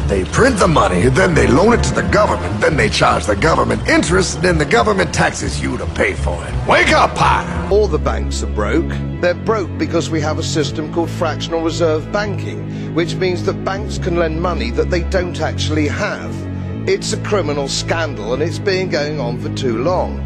They print the money, then they loan it to the government, then they charge the government interest, and then the government taxes you to pay for it. Wake up, Potter! All the banks are broke. They're broke because we have a system called fractional reserve banking, which means that banks can lend money that they don't actually have. It's a criminal scandal, and it's been going on for too long.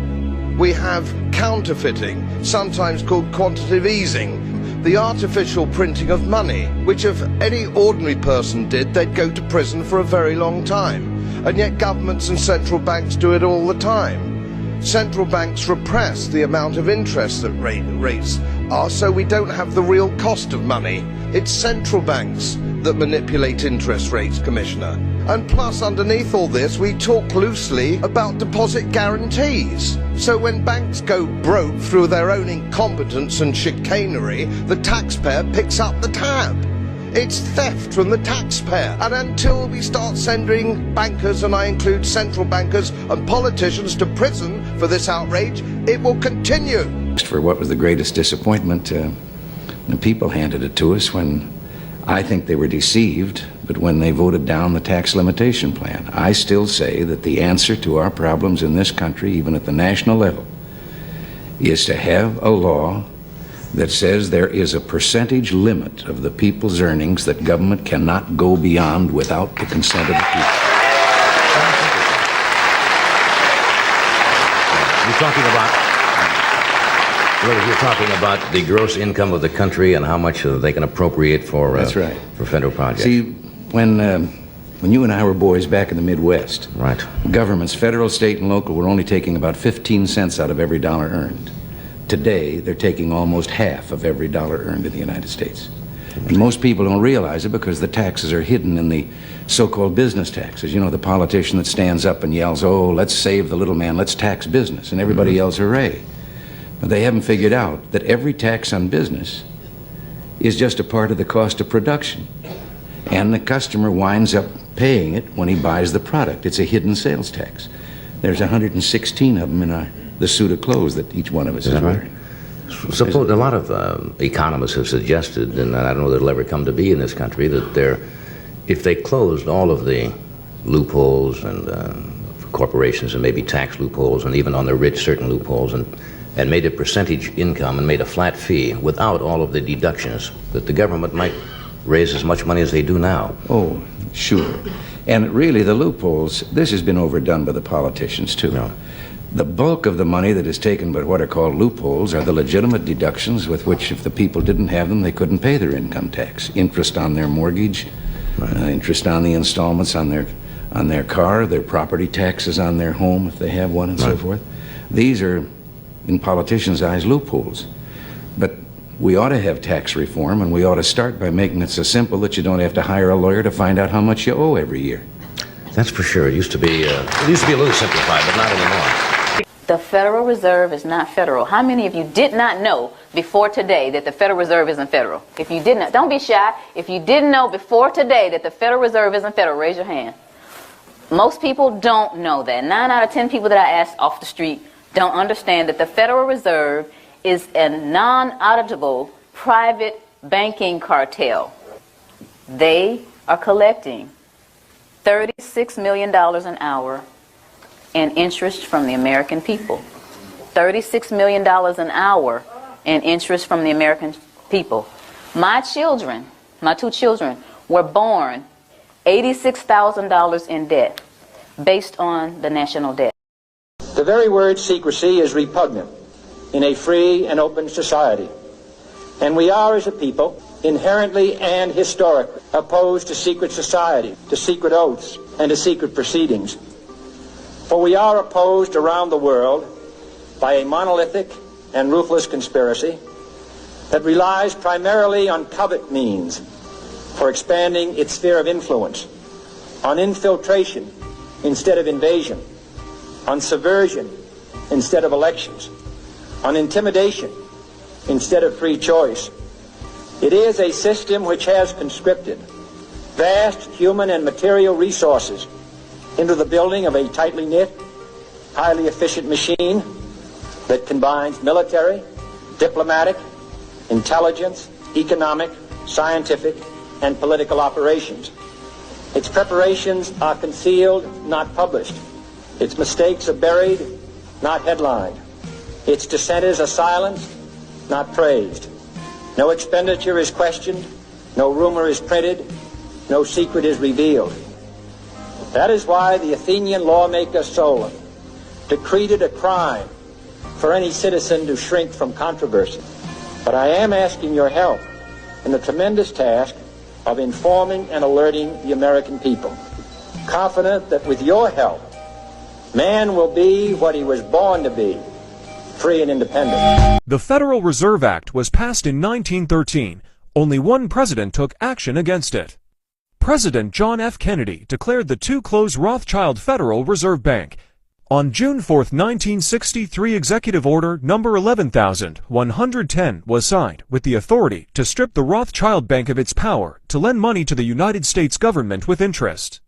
We have counterfeiting, sometimes called quantitative easing, the artificial printing of money, which if any ordinary person did, they'd go to prison for a very long time. And yet governments and central banks do it all the time. Central banks repress the amount of interest that rates are, so we don't have the real cost of money. It's central banks that manipulate interest rates, Commissioner. And plus, underneath all this, we talk loosely about deposit guarantees. So when banks go broke through their own incompetence and chicanery, the taxpayer picks up the tab. It's theft from the taxpayer. And until we start sending bankers, and I include central bankers and politicians, to prison for this outrage, it will continue. For what was the greatest disappointment, the people handed it to us when I think they were deceived, but when they voted down the tax limitation plan. I still say that the answer to our problems in this country, even at the national level, is to have a law that says there is a percentage limit of the people's earnings that government cannot go beyond without the consent of the people. You're talking about the gross income of the country and how much they can appropriate for That's right. For federal projects. See, when you and I were boys back in the Midwest, right, governments, federal, state, and local, were only taking about 15 cents out of every dollar earned. Today, they're taking almost half of every dollar earned in the United States. And most people don't realize it because the taxes are hidden in the so-called business taxes. You know, the politician that stands up and yells, "Oh, let's save the little man, let's tax business," and everybody yells, "Hooray." But they haven't figured out that every tax on business is just a part of the cost of production. And the customer winds up paying it when he buys the product. It's a hidden sales tax. There's 116 of them in the suit of clothes that each one of us is wearing. Suppose a lot of economists have suggested, and I don't know that it'll ever come to be in this country, that if they closed all of the loopholes and corporations and maybe tax loopholes, and even on the rich certain loopholes, and made a percentage income and made a flat fee without all of the deductions, that the government might raise as much money as they do now. Oh, sure. And really, the loopholes, this has been overdone by the politicians, too. No. The bulk of the money that is taken by what are called loopholes are the legitimate deductions with which, if the people didn't have them, they couldn't pay their income tax. Interest on their mortgage, interest on the installments on their car, their property taxes on their home, if they have one, and so forth. These are, in politicians' eyes, loopholes. But we ought to have tax reform, and we ought to start by making it so simple that you don't have to hire a lawyer to find out how much you owe every year. That's for sure. It used to be a little simplified, but not anymore. The Federal Reserve is not federal. How many of you did not know before today that the Federal Reserve isn't federal? If you did not, don't be shy. If you didn't know before today that the Federal Reserve isn't federal, raise your hand. Most people don't know that. 9 out of 10 people that I asked off the street don't understand that the Federal Reserve is a non-auditable private banking cartel. They are collecting $36 million an hour in interest from the American people. $36 million an hour in interest from the American people. My children, my 2 children, were born $86,000 in debt based on the national debt. The very word secrecy is repugnant in a free and open society. And we are, as a people, inherently and historically opposed to secret society, to secret oaths, and to secret proceedings. For we are opposed around the world by a monolithic and ruthless conspiracy that relies primarily on covert means for expanding its sphere of influence, on infiltration instead of invasion, on subversion instead of elections, on intimidation instead of free choice. It is a system which has conscripted vast human and material resources into the building of a tightly knit, highly efficient machine that combines military, diplomatic, intelligence, economic, scientific, and political operations. Its preparations are concealed, not published. Its mistakes are buried, not headlined. Its dissenters are silenced, not praised. No expenditure is questioned, no rumor is printed, no secret is revealed. That is why the Athenian lawmaker Solon decreed it a crime for any citizen to shrink from controversy. But I am asking your help in the tremendous task of informing and alerting the American people, confident that with your help, man will be what he was born to be, free and independent. The Federal Reserve Act was passed in 1913. Only one president took action against it. President John F. Kennedy declared the to-close Rothschild Federal Reserve Bank. On June 4, 1963, Executive Order Number 11,110 was signed with the authority to strip the Rothschild Bank of its power to lend money to the United States government with interest.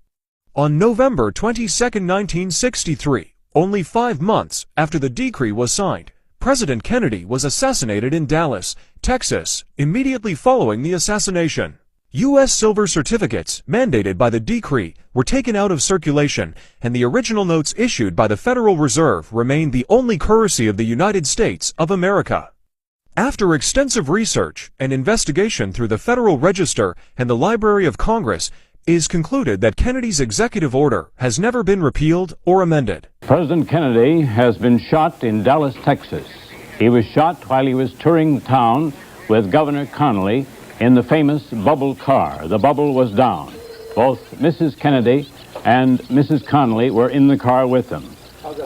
On November 22, 1963, only 5 months after the decree was signed, President Kennedy was assassinated in Dallas, Texas, immediately following the assassination. U.S. silver certificates mandated by the decree were taken out of circulation, and the original notes issued by the Federal Reserve remained the only currency of the United States of America. After extensive research and investigation through the Federal Register and the Library of Congress, it is concluded that Kennedy's executive order has never been repealed or amended. President Kennedy has been shot in Dallas, Texas. He was shot while he was touring the town with Governor Connally in the famous bubble car. The bubble was down. Both Mrs. Kennedy and Mrs. Connally were in the car with them.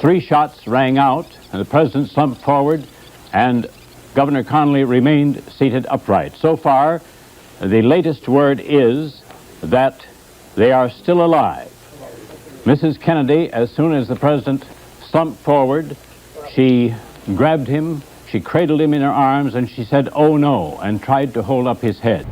3 shots rang out, and the president slumped forward, and Governor Connally remained seated upright. So far, the latest word is that they are still alive. Mrs. Kennedy, as soon as the president slumped forward, she grabbed him, she cradled him in her arms, and she said, "Oh no," and tried to hold up his head.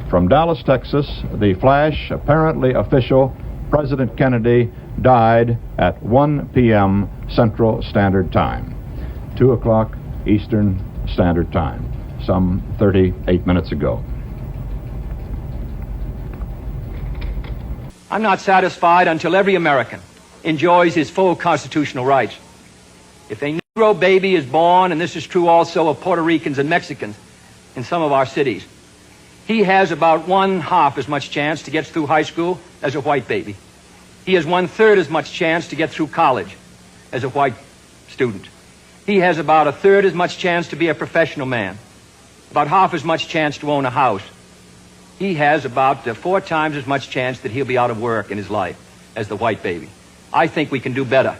From Dallas, Texas, the flash, apparently official, President Kennedy died at 1 p.m. Central Standard Time, 2 o'clock Eastern Standard Time, some 38 minutes ago. I'm not satisfied until every American enjoys his full constitutional rights. If a Negro baby is born, and this is true also of Puerto Ricans and Mexicans in some of our cities, he has about 1/2 as much chance to get through high school as a white baby. He has 1/3 as much chance to get through college as a white student. He has about 1/3 as much chance to be a professional man, about 1/2 as much chance to own a house. He has about 4 times as much chance that he'll be out of work in his life as the white baby. I think we can do better.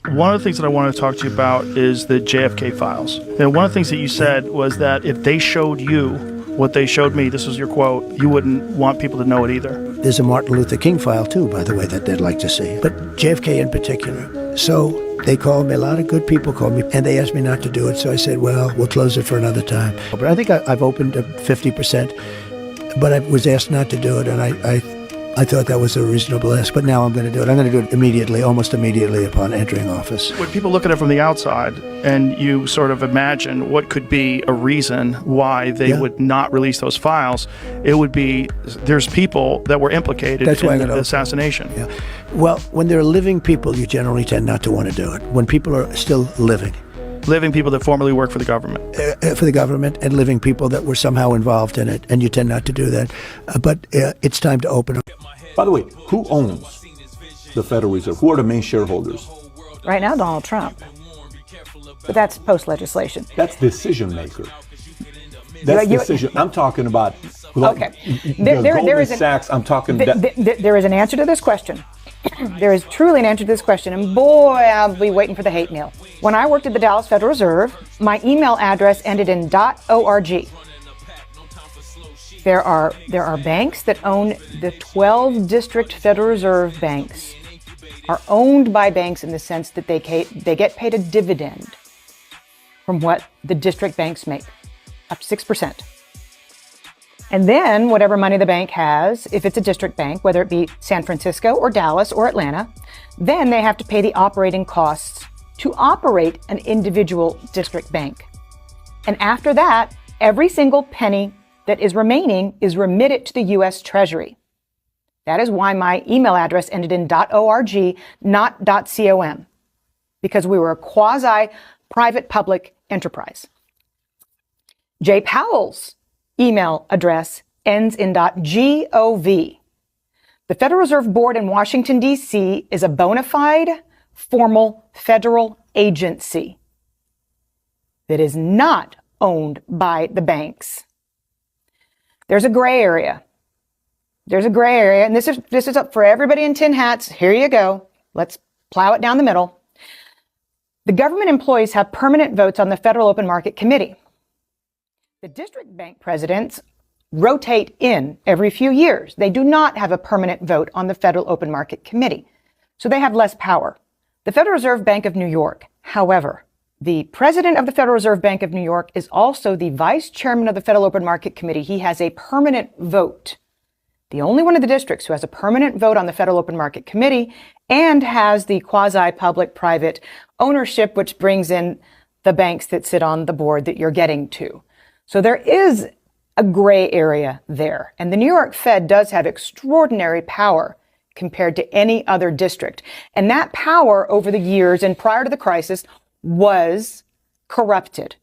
One of the things that I wanted to talk to you about is the JFK files. And one of the things that you said was that if they showed you what they showed me, this was your quote, you wouldn't want people to know it either. There's a Martin Luther King file, too, by the way, that they'd like to see. But JFK in particular. So they called me, a lot of good people called me, and they asked me not to do it. So I said, well, we'll close it for another time. But I think I've opened 50%, but I was asked not to do it, and I thought that was a reasonable ask, but now I'm going to do it. I'm going to do it immediately, almost immediately upon entering office. When people look at it from the outside and you sort of imagine what could be a reason why they would not release those files, it would be there's people that were implicated in the assassination. Yeah. Well, when there are living people, you generally tend not to want to do it. When people are still living. Living people that formerly worked for the government. For the government, and living people that were somehow involved in it, and you tend not to do that. But it's time to open up. By the way, who owns the Federal Reserve? Who are the main shareholders? Right now, Donald Trump. But that's post-legislation. That's decision maker. That's decision. I'm talking about okay. Goldman Sachs. I'm talking there is an answer to this question. There is truly an answer to this question, and boy, I'll be waiting for the hate mail. When I worked at the Dallas Federal Reserve, my email address ended in .org. There are banks that own the 12 district Federal Reserve banks are owned by banks in the sense that they get paid a dividend from what the district banks make, up to 6%. And then whatever money the bank has, if it's a district bank, whether it be San Francisco or Dallas or Atlanta, then they have to pay the operating costs to operate an individual district bank. And after that, every single penny that is remaining is remitted to the U.S. Treasury. That is why my email address ended in .org, not .com, because we were a quasi-private public enterprise. Jay Powell's email address ends in .gov. The Federal Reserve Board in Washington, D.C. is a bona fide, formal federal agency that is not owned by the banks. There's a gray area. There's a gray area, and this is up for everybody in tin hats. Here you go. Let's plow it down the middle. The government employees have permanent votes on the Federal Open Market Committee. The district bank presidents rotate in every few years. They do not have a permanent vote on the Federal Open Market Committee, so they have less power. The Federal Reserve Bank of New York, however, the president of the Federal Reserve Bank of New York is also the vice chairman of the Federal Open Market Committee. He has a permanent vote. The only one of the districts who has a permanent vote on the Federal Open Market Committee and has the quasi-public-private ownership, which brings in the banks that sit on the board that you're getting to. So there is a gray area there. And the New York Fed does have extraordinary power compared to any other district. And that power over the years and prior to the crisis was corrupted,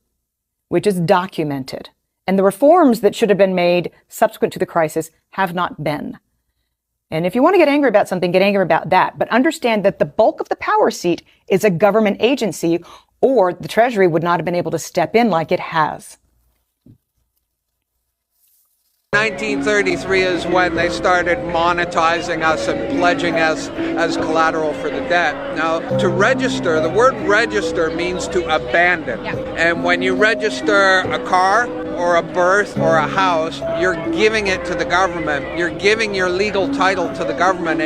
which is documented. And the reforms that should have been made subsequent to the crisis have not been. And if you want to get angry about something, get angry about that. But understand that the bulk of the power seat is a government agency, or the Treasury would not have been able to step in like it has. 1933 is when they started monetizing us and pledging us as collateral for the debt. Now, to register, the word register means to abandon. Yeah. And when you register a car or a berth or a house, you're giving it to the government. You're giving your legal title to the government.